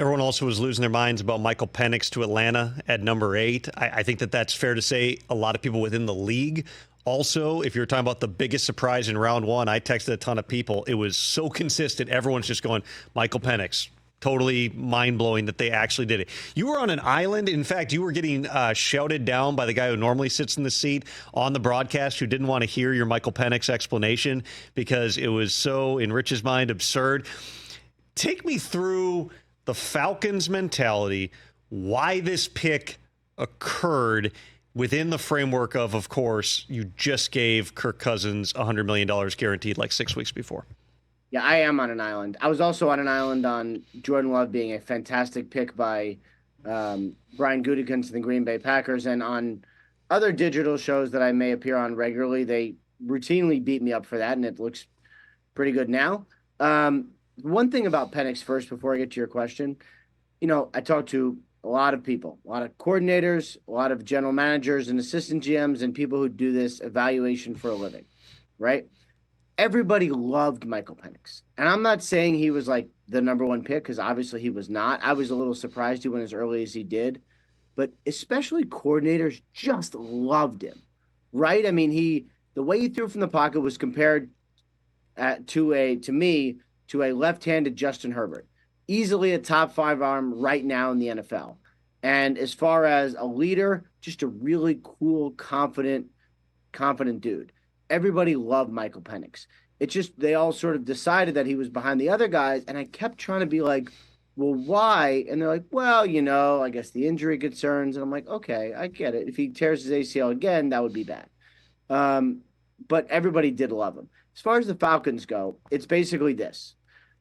Everyone also was losing their minds about Michael Penix to Atlanta at number 8. I think that that's fair to say. A lot of people within the league. Also, if you're talking about the biggest surprise in round 1, I texted a ton of people. It was so consistent. Everyone's just going, Michael Penix. Totally mind-blowing that they actually did it. You were on an island. In fact, you were getting shouted down by the guy who normally sits in the seat on the broadcast who didn't want to hear your Michael Penix explanation because it was so, in Rich's mind, absurd. Take me through the Falcons' mentality, why this pick occurred within the framework of course, you just gave Kirk Cousins $100 million guaranteed like 6 weeks before. Yeah, I am on an island. I was also on an island on Jordan Love being a fantastic pick by Brian Gutekunst and the Green Bay Packers. And on other digital shows that I may appear on regularly, they routinely beat me up for that, and it looks pretty good now. One thing about Penix first, before I get to your question, I talked to a lot of people, a lot of coordinators, a lot of general managers and assistant GMs and people who do this evaluation for a living, right? Everybody loved Michael Penix. And I'm not saying he was like the number 1 pick, because obviously he was not. I was a little surprised he went as early as he did. But especially coordinators just loved him, right? I mean, the way he threw from the pocket was compared to a left-handed Justin Herbert. Easily a top 5 arm right now in the NFL. And as far as a leader, just a really cool, confident dude. Everybody loved Michael Penix. It's just they all sort of decided that he was behind the other guys, and I kept trying to be like, well, why? And they're like, well, I guess the injury concerns. And I'm like, okay, I get it. If he tears his ACL again, that would be bad. But everybody did love him. As far as the Falcons go, it's basically this.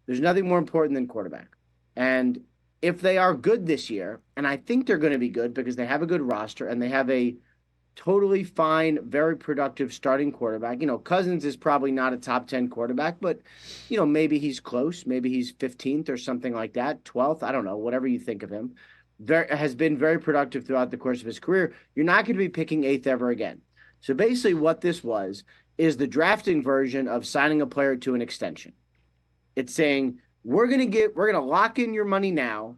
There's nothing more important than quarterback. And if they are good this year, and I think they're going to be good because they have a good roster and they have a totally fine, very productive starting quarterback. Cousins is probably not a top 10 quarterback, but, maybe he's close. Maybe he's 15th or something like that, 12th. I don't know, whatever you think of him. Has been very productive throughout the course of his career. You're not going to be picking 8th ever again. So basically what this is the drafting version of signing a player to an extension. It's saying, we're going to lock in your money now,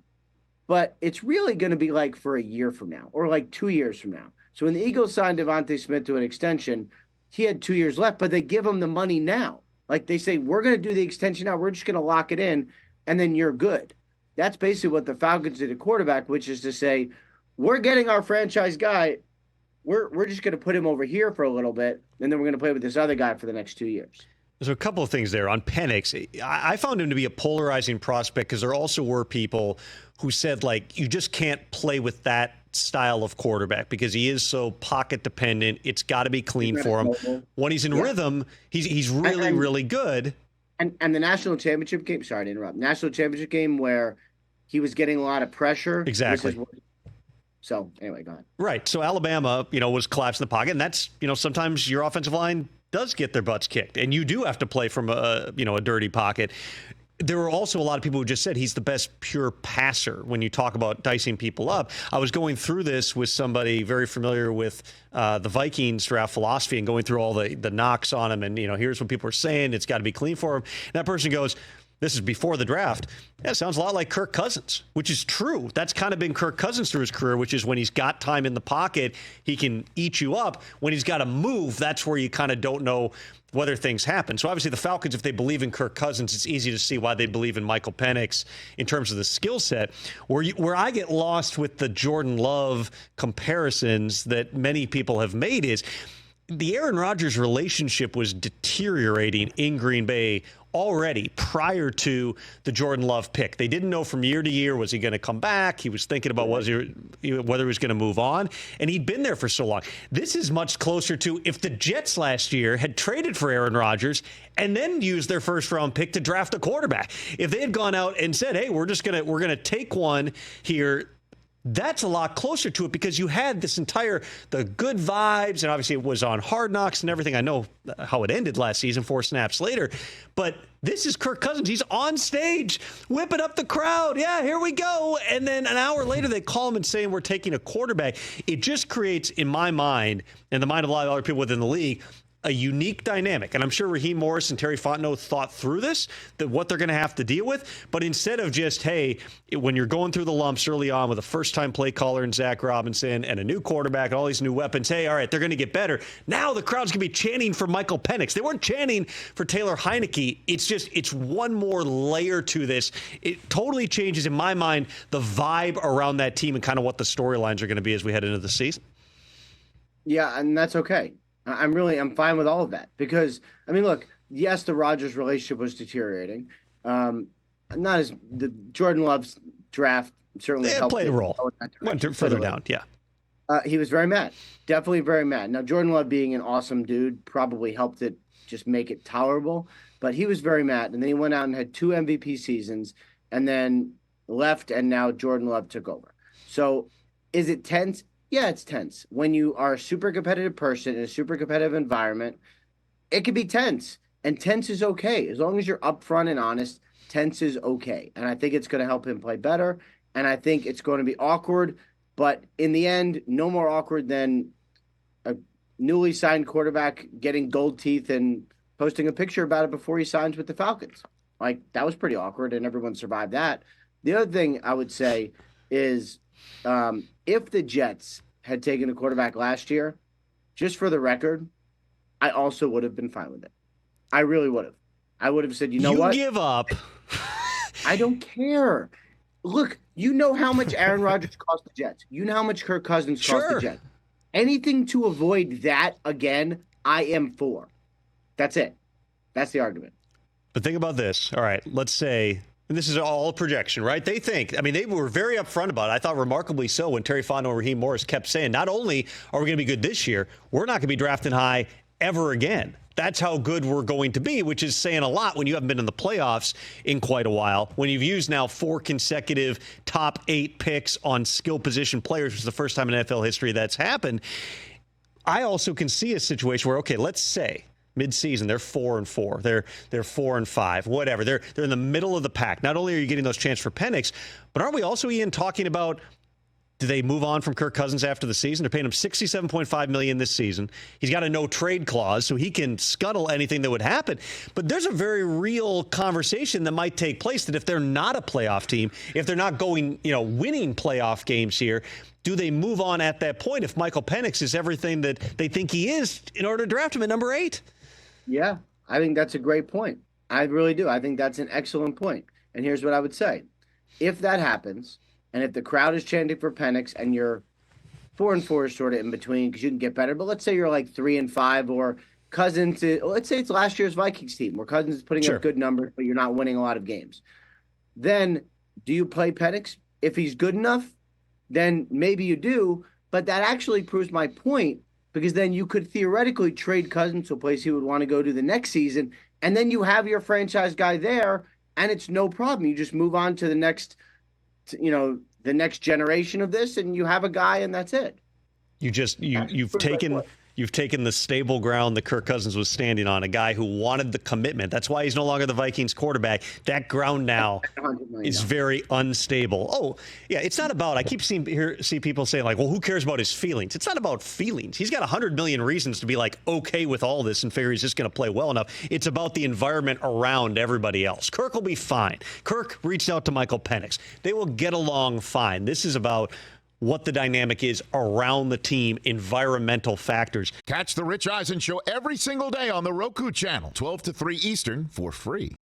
but it's really going to be like for a year from now or like 2 years from now. So when the Eagles signed Devontae Smith to an extension, he had 2 years left, but they give him the money now. Like they say, we're going to do the extension now. We're just going to lock it in, and then you're good. That's basically what the Falcons did at quarterback, which is to say, we're getting our franchise guy. We're just going to put him over here for a little bit, and then we're going to play with this other guy for the next 2 years. There's a couple of things there on Penix. I found him to be a polarizing prospect because there also were people who said, like, you just can't play with that style of quarterback because he is so pocket dependent. It's got to be clean for him. When he's in rhythm, he's really good. And the national championship game, sorry to interrupt, national championship game where he was getting a lot of pressure. Exactly. So anyway, go ahead. Right. So Alabama, was collapsing the pocket, and that's, sometimes your offensive line does get their butts kicked, and you do have to play from a dirty pocket. There were also a lot of people who just said he's the best pure passer when you talk about dicing people up. I was going through this with somebody very familiar with the Vikings draft philosophy and going through all the knocks on him, and here's what people are saying. It's got to be clean for him. And that person goes, this is before the draft. That sounds a lot like Kirk Cousins, which is true. That's kind of been Kirk Cousins through his career, which is when he's got time in the pocket, he can eat you up. When he's got to move, that's where you kind of don't know whether things happen. So obviously the Falcons, if they believe in Kirk Cousins, it's easy to see why they believe in Michael Penix in terms of the skill set. Where I get lost with the Jordan Love comparisons that many people have made is the Aaron Rodgers relationship was deteriorating in Green Bay already prior to the Jordan Love pick. They didn't know from year to year, was he going to come back? He was thinking about whether he was going to move on, and he'd been there for so long. This is much closer to if the Jets last year had traded for Aaron Rodgers and then used their first-round pick to draft a quarterback. If they had gone out and said, hey, we're going to take one here, that's a lot closer to it because you had the good vibes, and obviously it was on Hard Knocks and everything. I know how it ended last season, 4 snaps later, but this is Kirk Cousins. He's on stage, whipping up the crowd. Yeah, here we go. And then an hour later, they call him and saying we're taking a quarterback. It just creates, in my mind, and the mind of a lot of other people within the league, a unique dynamic. And I'm sure Raheem Morris and Terry Fontenot thought through this, that what they're going to have to deal with. But instead of just, hey, when you're going through the lumps early on with a first-time play caller in Zach Robinson and a new quarterback and all these new weapons, hey, all right, they're going to get better. Now the crowd's going to be chanting for Michael Penix. They weren't chanting for Taylor Heineke. It's one more layer to this. It totally changes, in my mind, the vibe around that team and kind of what the storylines are going to be as we head into the season. Yeah, and that's okay. I'm fine with all of that because, I mean, look, yes, the Rodgers relationship was deteriorating. Not as the Jordan Love's draft certainly helped. Played a role. Went further down, yeah. He was very mad, definitely very mad. Now, Jordan Love being an awesome dude probably helped it just make it tolerable, but he was very mad. And then he went out and had 2 MVP seasons and then left, and now Jordan Love took over. So is it tense? Yeah, it's tense. When you are a super competitive person in a super competitive environment, it can be tense. And tense is okay. As long as you're upfront and honest, tense is okay. And I think it's going to help him play better. And I think it's going to be awkward. But in the end, no more awkward than a newly signed quarterback getting gold teeth and posting a picture about it before he signs with the Falcons. Like, that was pretty awkward, and everyone survived that. The other thing I would say is if the Jets had taken a quarterback last year, just for the record, I also would have been fine with it. I really would have. I would have said, you know what? You give up. I don't care. Look, you know how much Aaron Rodgers cost the Jets. You know how much Kirk Cousins cost the Jets. Anything to avoid that again, I am for. That's it. That's the argument. But think about this. All right, let's say, and this is all projection, right? They think, I mean, they were very upfront about it. I thought remarkably so when Terry Fontenot and Raheem Morris kept saying, not only are we going to be good this year, we're not going to be drafting high ever again. That's how good we're going to be, which is saying a lot when you haven't been in the playoffs in quite a while. When you've used now 4 consecutive top 8 picks on skill position players, which is the first time in NFL history that's happened. I also can see a situation where, okay, let's say mid-season they're 4-4, they're 4-5, whatever. They're in the middle of the pack. Not only are you getting those chances for Penix, but aren't we also, Ian, talking about, do they move on from Kirk Cousins after the season? They're paying him $67.5 million this season. He's got a no-trade clause, so he can scuttle anything that would happen. But there's a very real conversation that might take place that if they're not a playoff team, if they're not going, winning playoff games here, do they move on at that point if Michael Penix is everything that they think he is in order to draft him at number 8? Yeah, I think that's a great point. I really do. I think that's an excellent point. And here's what I would say. If that happens, and if the crowd is chanting for Penix and you're 4-4 is sort of in between because you can get better, but let's say you're like 3-5 or Cousins, let's say it's last year's Vikings team where Cousins is putting up good numbers, but you're not winning a lot of games. Then do you play Penix? If he's good enough, then maybe you do, but that actually proves my point because then you could theoretically trade Cousins to a place he would want to go to the next season, and then you have your franchise guy there, and it's no problem. You just move on to the next the next generation of this, and you have a guy, and that's it. You've taken the stable ground that Kirk Cousins was standing on, a guy who wanted the commitment. That's why he's no longer the Vikings quarterback. That ground now is very unstable. Oh, yeah, it's not about, I keep see people saying like, well, who cares about his feelings? It's not about feelings. He's got 100 million reasons to be like okay with all this and figure he's just going to play well enough. It's about the environment around everybody else. Kirk will be fine. Kirk reached out to Michael Penix. They will get along fine. This is about what the dynamic is around the team, environmental factors. Catch the Rich Eisen Show every single day on the Roku channel, 12 to 3 Eastern, for free.